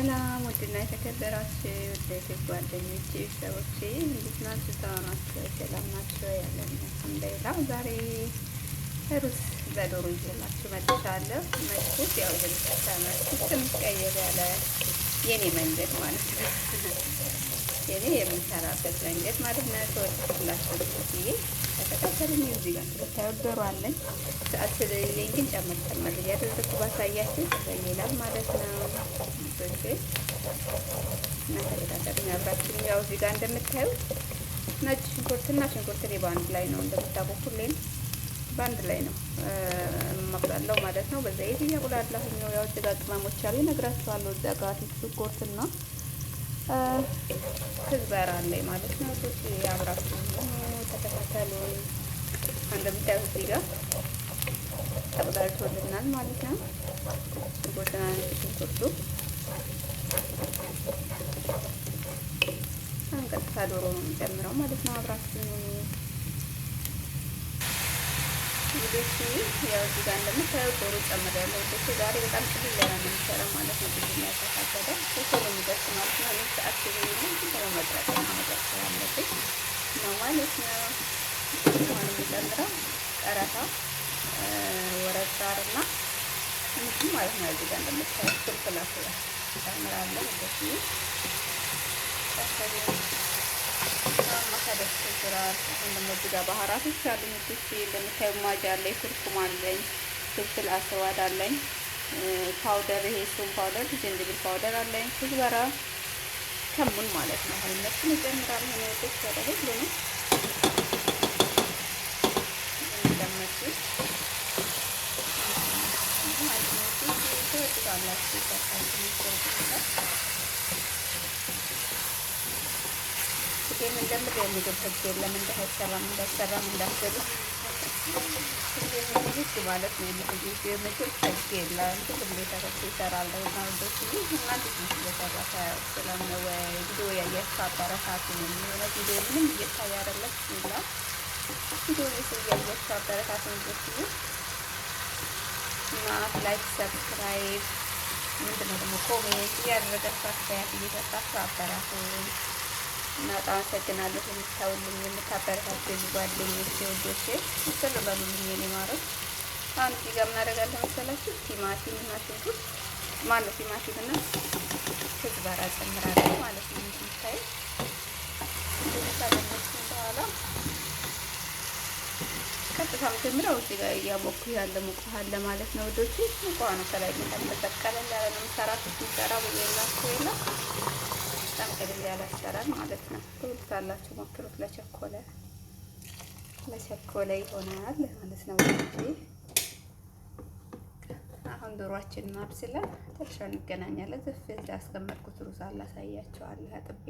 ሰላም ውድና የተከበራችሁ ውድ ጓደኞቼ ሰዎቼ እንዴት ናችሁ? ሰላም ናችሁ? ሰላም ናችሁ? ያለን አልሐምዱሊላህ። ዛሬ ሩዝ በዶሮ ይዤላችሁ መጥቻለሁ። መጥኩት ያው እንደምታውቁት ትንሽ ቀየር ያለ የኔ መንገድ ማለት ነው። የኔ የምንሰራበት መንገድ ማለት ነው። ተወልኩላችሁ ብዬ ተከታተሉኝ። እዚህ ጋር እንደምታዩት ዶሮ አለኝ። ሰዓት ስለሌለኝ ግን ጨመር እያደረኩ ባሳያችሁ ይላል ማለት ነው። እና ተከታተሉኝ አብራችሁ። ያው እዚህ ጋር እንደምታዩት ነጭ ሽንኩርትና ሽንኩርት እኔ በአንድ ላይ ነው እንደምታውቁት ሁሌም በአንድ ላይ ነው የማቁላለው ማለት ነው። በዘይት እያቁላለሁኝ ነው። ያው እዚህ ጋር ቅመሞች አሉ እነግራችኋለሁ። እዛ ጋር ሽንኩርትና ክዝበራ አለኝ ማለት ነው። አብራችሁ ተከታተሉኝ። እንደምታዩት እዚህ ጋር ተቆዳጅቶልናል ማለት ነው። ሽንኩርትና ሽንኩርቱ ቀጥታ ዶሮ ነው የምጨምረው ማለት ነው። አብራችሁ ቪዲዮች ያው እዚህ ጋር እንደምታዩት ዶሮ ጨምሬያለሁ። ዛሬ በጣም ቅልል ያለ ነው የምሰራው ማለት ነው። ብዙ የሚያሳካከለ ቶሎ የሚደርስ ማለት ነው። እኔ ሰዓት ሲሆን ቶሎ መድረስ ያለብኝ ነው ማለት ነው። አሁን የምጨምረው ቀረፋ፣ ወረቅ ዛርና እንትን ማለት ነው። እዚህ ጋር እንደምታዩት ፍልፍል ጨምራለሁ። እንደዚህ ማሳደስ ይችላል። አሁን ደግሞ እዚህ ጋር ባህራቶች አሉኝ። እንደምታዩ ማጅ አለኝ፣ ኩርኩም አለኝ፣ ፍልፍል አስዋድ አለኝ፣ ፓውደር ይሄ ሱም ፓውደር፣ ዝንጅብል ፓውደር አለኝ፣ ኩዝበራ ከሙን ማለት ነው። አሁን እነሱን እጨምራለሁ። ነው ወጥቶ ያለው ሁሉ ነው እንደምታዩት ይሄን እንደምር የምግብ ህግ የለም። እንዳይሰራም እንዳትሰሩ ይሄ ማለት ነው። የምግብ ህግ የለም። ሁሉም ቤተሰብ ይሰራል እና ወደሱ እናንተ ስለሰራ ስለሆነ ቪዲዮ ያያችሁ አበረታቱ ነው የሚሆነው። ቪዲዮ ምንም እየታየ አይደለም ይላል። ቪዲዮ ያያችሁ አበረታቱ ነው እና ላይክ ሰብስክራይብ ምንድነው ደግሞ ኮሜንት እያደረጋችሁ አስተያየት እየሰጣችሁ አበረታቱ እና በጣም አመሰግናለሁ። የምታውልኝ የምታበረታችሁ ጓደኞቼ ወዶቼ ምስል በሉልኝ የኔ ማሮች። አሁን እዚህ ጋር ምን አደርጋለሁ መሰላችሁ? ቲማቲም እና ሽንኩርት ማነው ቲማቲም እና ክዝበራ ጨምራለሁ ማለት ነው። የምታዩ እንደታደረኩኝ በኋላ ቀጥታ የምጀምረው እዚህ ጋር እያሞኩ ያለ ሙቅ አለ ማለት ነው ወዶቼ። ሙቅ ነው ከላይ ተቀለል ያለ ነው የምሰራ ብዬላችሁ የለም በጣም ቀለል ያለ አሰራር ማለት ነው። ትወዱታላችሁ፣ ሞክሩት። ለቸኮለ ይሆናል ማለት ነው። አሁን ዶሮአችንን አብስለን ትንሽ እንገናኛለን። ዝፍ ያስቀመጥኩት ሩዝ አላሳያችኋለሁ አጥቤ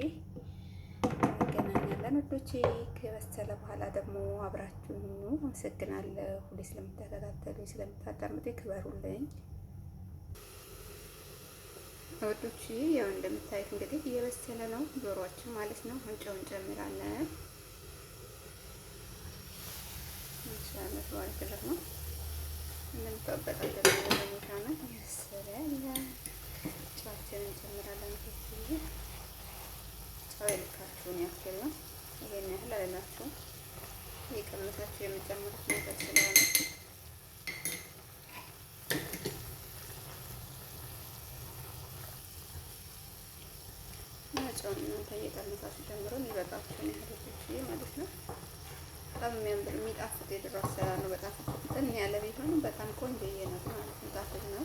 እንገናኛለን ወዶቼ። ከበሰለ በኋላ ደግሞ አብራችሁ አመሰግናለሁ። ሁሌ ስለምትከታተሉ ስለምታዳምጡ ክበሩልኝ ወዶች። ያው እንደምታዩት እንግዲህ እየበሰለ ነው ዶሮአችን ማለት ነው። ጨው እንጨምራለን ኢንሻአላህ ተባረከ ነው። እንደምታውቁት ሁኔታ ነው እየበሰለ ያለ። ጨዋችንን እንጨምራለን። ጨው ልካችሁን ያክል ነው። ይሄን ያህል አላላችሁ የቀመሳችሁ የምጨምሩት ነገር ስለሆነ ጨው እናንተ እየቀነሳችሁ ጀምሮ የሚበቃችሁን ያህል ማለት ነው። በጣም የሚያምር የሚጣፍጥ የዶሮ አሰራር ነው። በጣም እንትን ያለ ቢሆንም በጣም ቆንጆዬ ነው ማለት ነው። ጣፍጥ ነው።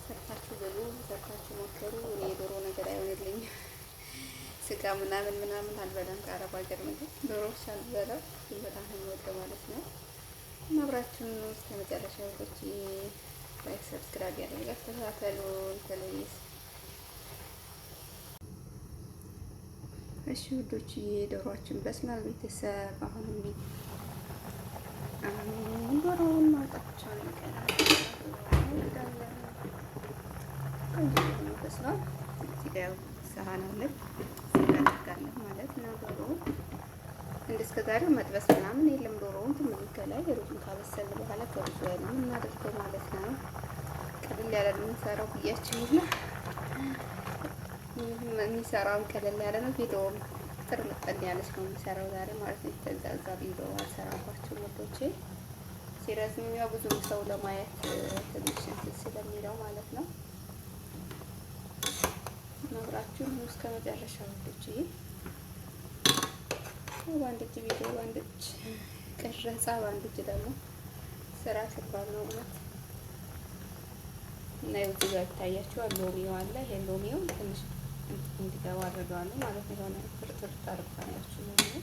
ሰርታችሁ ብሉ፣ ሰርታችሁ ሞክሩ። እኔ የዶሮ ነገር አይሆንልኝም። ስጋ ምናምን አልበላም። ከአረብ ሀገር ምግብ ዶሮ አልበላም። በጣም ነው የምወደው ማለት ነው። እና አብራችሁን እስከ መጨረሻ ወጥቼ ላይክ ሰብስክራይብ ያደርጋችሁ ተከታተሉ። ተለይስ እሺ ውዶች፣ ዶሮአችን በስሏል ቤተሰብ። አሁን ዶሮውን ማውጣቻው ነው በስሏል። እዚህ ጋር ሰሃን አለን እናደርጋለን ማለት ነው። ዶሮ እንደስከዛሬው መጥበስ ምናምን የለም። ዶሮውን ትንሽ ከላይ ሩዙን ካበሰልን በኋላ ከሩዙ ላይ ነው የምናደርገው ማለት ነው። ቅድል ያለ የምንሰራው ብያችሁ ይላ የሚሰራውን ቀለል ያለ ነው። ቪዲዮም ጥርምጥን ያለች ነው የሚሰራው ዛሬ ማለት ነው። የተዛዛ ቪዲዮ አልሰራባቸው ወዶቼ ሲረዝም ያው ብዙም ሰው ለማየት ትንሽ እንትን ስለሚለው ማለት ነው። መብራችሁን እስከ መጨረሻ ወዶቼ። በአንድ እጅ ቪዲዮ፣ በአንድ እጅ ቀረጻ፣ በአንድ እጅ ደግሞ ስራ ከባድ ነው እውነት። እና እዚህ ጋር ይታያችኋል ሎሚው አለ። ይሄ ሎሚው ትንሽ እንዲገባ አድርገዋለሁ ማለት ነው። የሆነ ፍርፍር ታርፋላችሁ ሎሚው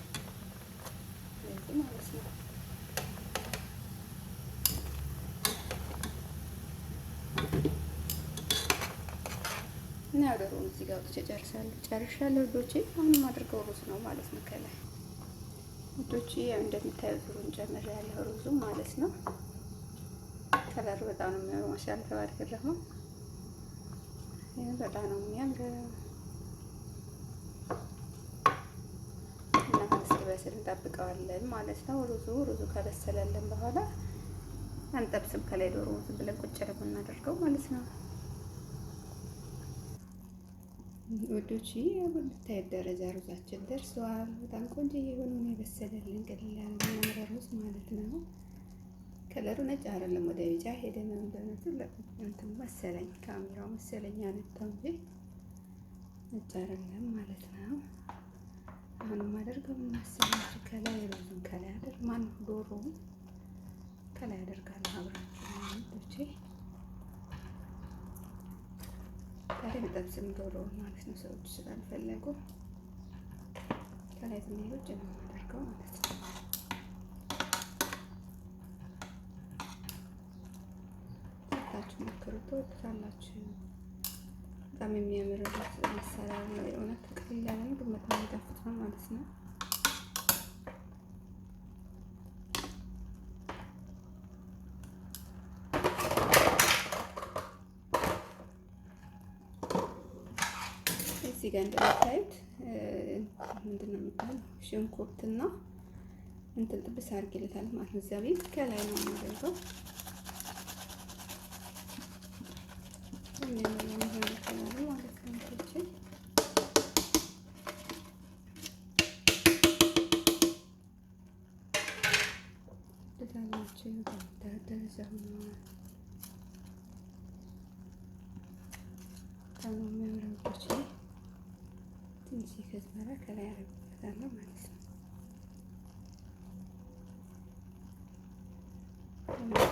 ስለዚህ ማለት ነው። እና ዶሮውን እዚህ ጋር አውጥቼ ጨርሻለሁ ውዶቼ። አሁንም አድርገው ሩዝ ነው ማለት ነው ከላይ ውዶቼ። ያው እንደምታዩት ሩዙን ጨምሬያለሁ ሩዙ ማለት ነው። ከለሩ በጣም ነው የሚያምረው። ማሻአላ ተባረከ ረህማን። በጣም ነው የሚያምረው። እና እስኪበስል እንጠብቀዋለን ማለት ነው። ሩዙ ከበሰለልን በኋላ አንጠብስም። ከላይ ዶሮ ዝም ብለን ቁጭ ነው የምናደርገው ማለት ነው ውዶች። በምታዩት ደረጃ ሩዛችን ደርሷል። በጣም ቆንጆ የሆነ ነው የበሰለልን ቀላል የሚያምር ሩዝ ማለት ነው። ከለሩ ነጭ አይደለም፣ ወደ ቢጫ ሄደ ነው እንትን መሰለኝ፣ ካሜራው መሰለኝ ያነጣው እንጂ ነጭ አይደለም ማለት ነው። አሁን ማደርገው ምን መሰላችሁ? ከላይ ሩዙን ከላይ ዶሮ ከላይ አደርጋለሁ አብራችሁ ወዶቼ። ዛሬ በጠብስም ዶሮ ማለት ነው። ሰዎች ስላልፈለጉ ከላይ ዝም ብሎ ነው የማደርገው ማለት ነው። ታችሁ ሞክሩት፣ ትወዱታላችሁ። በጣም የሚያምር አሰራር ነው። የእውነት ቀላል ያለ ነው፣ ግን በጣም የሚጣፍጥ ነው ማለት ነው። እዚህ ጋር እንደምታዩት ምንድን ነው የሚባለው ሽንኩርትና እንትን ጥብስ አድርጌለታለሁ ማለት ነው። እዚያ ቤት ከላይ ነው የማደርገው። ትንሽ ከዝበራ ከላይ አደርግበታለሁ ማለት ነው።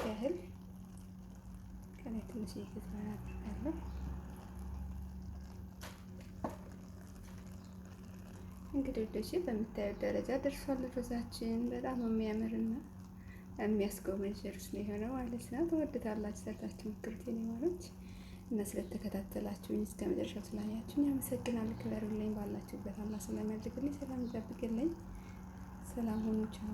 ያህል ከላይ ትንሽ ከዝበራ አደርጋለሁ። እንግዲህ ወደሽ በምታዩት ደረጃ ደርሷል ሩዛችን። በጣም የሚያምርና የሚያስጎመጅ ሩዝ ነው የሆነው ማለት ነው። ተወድታላችሁ፣ ሰርታችሁ ሞክሩት የኔ ማሮች። እና ስለተከታተላችሁኝ እስከ መጨረሻው ስላያችሁኝ አመሰግናለሁ። ክበሩልኝ። ባላችሁበት አላህ ሰላም ያድርግልኝ፣ ሰላም ይጠብቅልኝ። ሰላም ሁኑ። ቻው